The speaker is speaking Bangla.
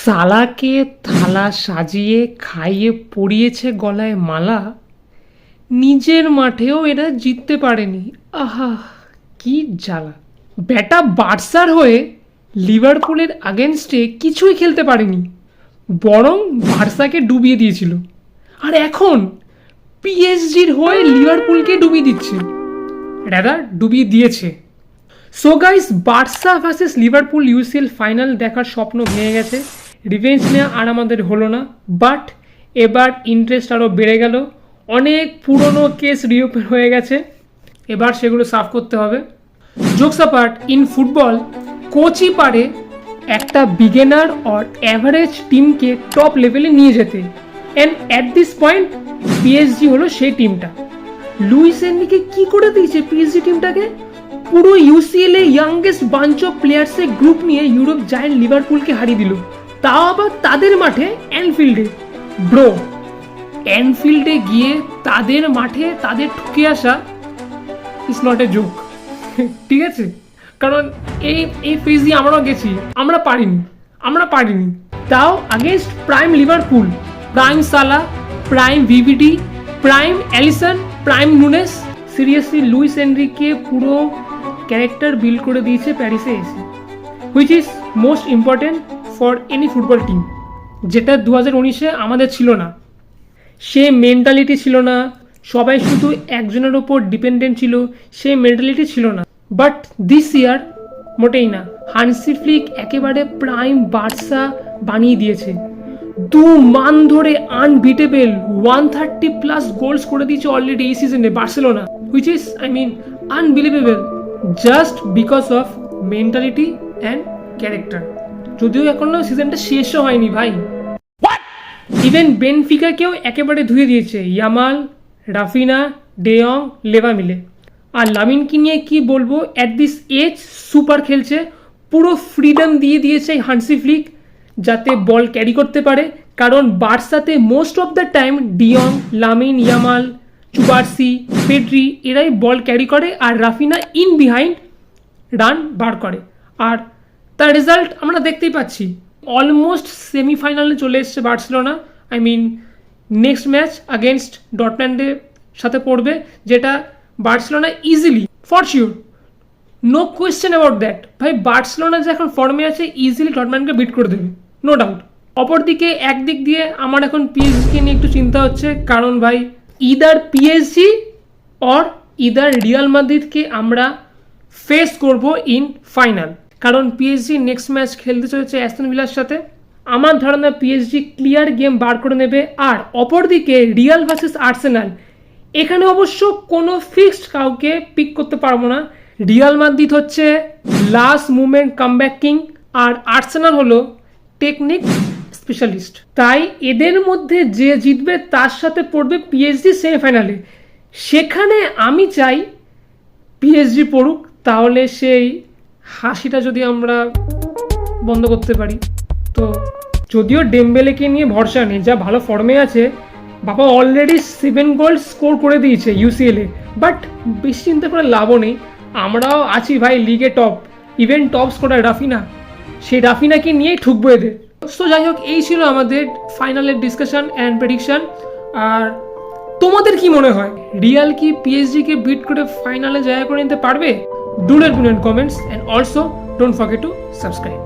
সালাকে থালা সাজিয়ে খাইয়ে পরিয়েছে গলায় মালা, নিজের মাঠেও এরা জিততে পারেনি। আহা কি জ্বালা! ব্যাটা বার্সার হয়ে লিভারপুলের আগেনস্টে কিছুই খেলতে পারেনি, বরং বার্সাকে ডুবিয়ে দিয়েছিল। আর এখন পিএসজির হয়ে লিভারপুলকে ডুবিয়ে দিচ্ছে, রাদার ডুবিয়ে দিয়েছে। So guys, Barca versus Liverpool UCL final দেখার স্বপ্ন ভেঙে গেছে। রিভেঞ্জ নেওয়া আর আমাদের হলো না, বাট এবার ইন্টারেস্ট আরও বেড়ে গেল। অনেক পুরনো কেস রিওপেন হয়ে গেছে, এবার সেগুলো সাফ করতে হবে। জোকস অ্যাপার্ট, ইন ফুটবল কোচই পারে একটা বিগিনার অর অ্যাভারেজ টিমকে টপ লেভেলে নিয়ে যেতে, and at this point PSG হলো সেই টিমটা। লুইস এনরিকে কি করে দিয়েছে পিএসজি টিমটাকে? পুরো ইউসিএল এ ইয়াংগেস্ট বাঞ্চ অফ প্লেয়ার্সের গ্রুপ নিয়ে ইউরোপ জায়ান্ট লিভারপুলকে হারিয়ে দিল, তাও আবার তাদের মাঠে অ্যানফিল্ডে। ব্রো, অ্যানফিল্ডে গিয়ে তাদের মাঠে তাদের ঠুকে আসা ইটস নট এ জোক, ঠিক আছে? কারণ এই ফেজ দিয়ে আমরাও গেছি, আমরা পারিনি। তাও against prime Liverpool, prime Salah, prime VVD, prime Alisson, prime Nunes. Seriously Luis Enrique পুরো ক্যারেক্টার বিল্ড করে দিয়েছে প্যারিসে এসে, which is most important for any football team, যেটা 2019-এ আমাদের ছিল না। সে মেন্টালিটি ছিল না, সবাই শুধু একজনের ওপর ডিপেন্ডেন্ট ছিল, সে মেন্টালিটি ছিল না। বাট দিস ইয়ার মোটেই না, হানসি ফ্লিক একেবারে প্রাইম বার্সা বানিয়ে দিয়েছে। 2 মান ধরে আনবিটেবল 130+ গোলস করে দিয়েছে অলরেডি এই সিজনে Barcelona, which is unbelievable just because of mentality and character. যদিও এখনো সিজনটা শেষও হয়নি ভাই। ইভেন বেনফিকাকেও একেবারে ধুয়ে দিয়েছে ইয়ামাল, রাফিনা, ডেয়ং, লেভা মিলে। আর লামিনকে নিয়ে কি বলবো, অ্যাট দিস এজ সুপার খেলছে, পুরো ফ্রিডম দিয়ে দিয়েছে হানসি ফ্লিক যাতে বল ক্যারি করতে পারে। কারণ বার্সাতে most of the time de Jong, Lamine, Yamal, Cubarsi, Pedri এরাই বল ক্যারি করে, আর রাফিনা ইন বিহাইন্ড রান বার করে। আর তার রেজাল্ট আমরা দেখতেই পাচ্ছি, অলমোস্ট সেমিফাইনালে চলে এসছে Barcelona. I mean next match against ডটম্যান্ডের সাথে পড়বে, যেটা Barcelona easily, for sure, no question about that, ভাই বার্সেলোনা যে এখন ফর্মে আছে ইজিলি ডটম্যান্ডকে বিট করে দেবে, নো ডাউট। অপরদিকে একদিক দিয়ে আমার এখন পিএসজিকে নিয়ে একটু চিন্তা হচ্ছে, কারণ ভাই either PSG or either Real মাদ্রিদকে আমরা ফেস করব ইন ফাইনাল। কারণ পিএসজি নেক্সট ম্যাচ খেলতে চলেছে অ্যাস্টন ভিলার সাথে। আমার ধারণা পিএসজি ক্লিয়ার গেম বার করে নেবে। আর অপরদিকে রিয়াল ভার্সেস আর্সেনাল, এখানে অবশ্য কোনো ফিক্সড কাউকে পিক করতে পারবো না। রিয়াল মাদ্রিদ হচ্ছে লাস্ট মুভমেন্ট কামব্যাক কিং, আর আর্সেনাল হলো টেকনিক স্পেশালিস্ট। তাই এদের মধ্যে যে জিতবে তার সাথে পড়বে পিএসজি সেমিফাইনালে। সেখানে আমি চাই পিএসজি পড়ুক, তাহলে সেই হাসিটা যদি আমরা বন্ধ করতে পারি। তো যদিও ডেমবেলেকে নিয়ে ভরসা নেই, যা ভালো ফর্মে আছে, বাবা অলরেডি 7 গোল স্কোর করে দিয়েছে ইউসিএলে, বাট বেশি চিন্তা করে লাভও নেই। আমরাও আছি ভাই লিগে top, even top scorer Raphinha, সেই রাফিনাকে নিয়েই ঠুকবো এদের। সো যাই হোক, এই ছিল আমাদের ফাইনালের ডিসকাশন অ্যান্ড প্রেডিকশন। আর তোমাদের কি মনে হয়, রিয়াল কি পিএসজিকে বিট করে ফাইনালে জায়গা করে নিতে পারবে? Do let me no in comments, and also don't forget to subscribe.